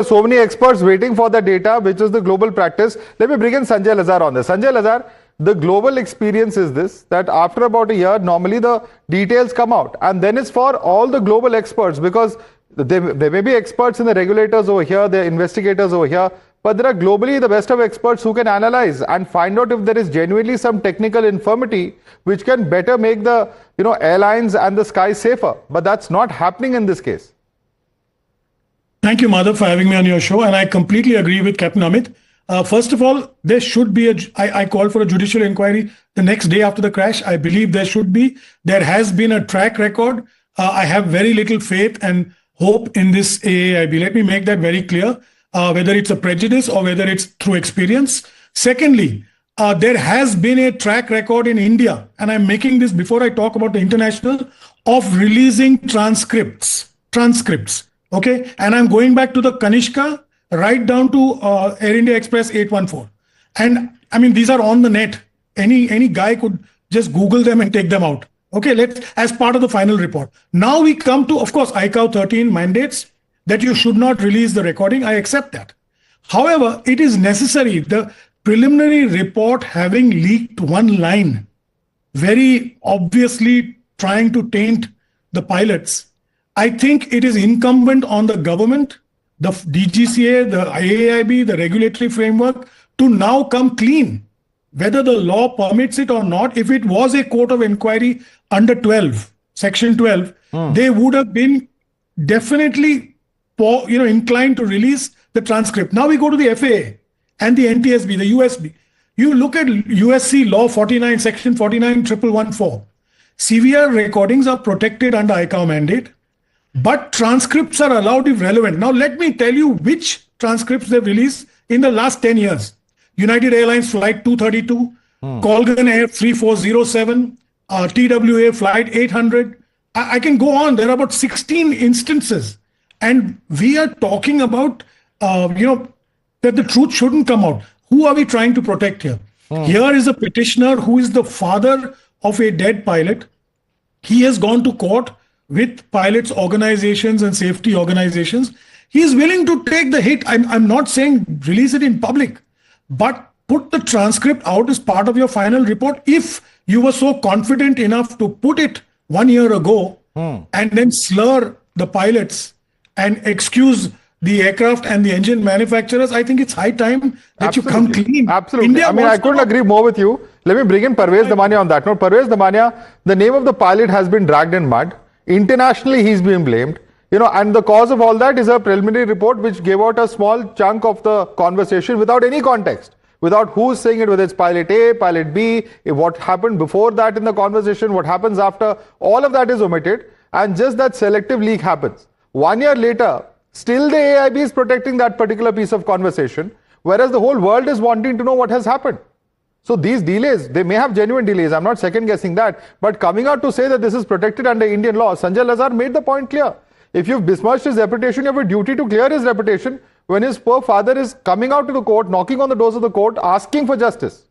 so many experts waiting for the data, which is the global practice. Let me bring in Sanjay Lazar on this. Sanjay Lazar, the global experience is this, that after about a year, normally the details come out. And then it's for all the global experts, because there may be experts in the regulators over here, there are investigators over here, but there are globally the best of experts who can analyze and find out if there is genuinely some technical infirmity which can better make the airlines and the skies safer. But that's not happening in this case. Thank you, Madhav, for having me on your show. And I completely agree with Captain Amit. First of all, there should be I call for a judicial inquiry the next day after the crash. I believe there should be. There has been a track record. I have very little faith and hope in this AAIB. Let me make that very clear, whether it's a prejudice or whether it's through experience. Secondly, there has been a track record in India, and I'm making this before I talk about the international, of releasing transcripts. Okay, and I'm going back to the Kanishka right down to Air India Express 814. And I mean, these are on the net. Any guy could just Google them and take them out. Okay, as part of the final report. Now we come to, of course, ICAO 13 mandates that you should not release the recording. I accept that. However, it is necessary. The preliminary report having leaked one line, very obviously trying to taint the pilots, I think it is incumbent on the government, the DGCA, the AAIB, the regulatory framework to now come clean. Whether the law permits it or not, if it was a court of inquiry under 12, section 12, they would have been definitely inclined to release the transcript. Now we go to the FAA and the NTSB, the USB. You look at USC law 49, section 491114. CVR recordings are protected under ICAO mandate, but transcripts are allowed if relevant. Now let me tell you which transcripts they've released in the last 10 years. United Airlines Flight 232, Colgan Air 3407, TWA Flight 800. I can go on. There are about 16 instances. And we are talking about, that the truth shouldn't come out. Who are we trying to protect here? Here is a petitioner who is the father of a dead pilot. He has gone to court with pilots' organizations and safety organizations. He is willing to take the hit. I'm not saying release it in public, but put the transcript out as part of your final report if you were so confident enough to put it 1 year ago and then slur the pilots and excuse the aircraft and the engine manufacturers. I think it's high time that you come clean. Absolutely. India, I couldn't agree more with you. Let me bring in Parvez Damania on that note. Parvez Damania, the name of the pilot has been dragged in mud. Internationally, he's being blamed. And the cause of all that is a preliminary report which gave out a small chunk of the conversation without any context, without who's saying it, whether it's pilot A, pilot B, what happened before that in the conversation, what happens after, all of that is omitted, and just that selective leak happens. 1 year later, still the AIB is protecting that particular piece of conversation, whereas the whole world is wanting to know what has happened. So these delays, they may have genuine delays, I'm not second guessing that, but coming out to say that this is protected under Indian law, Sanjay Lazar made the point clear. If you've besmirched his reputation, you have a duty to clear his reputation when his poor father is coming out to the court, knocking on the doors of the court, asking for justice.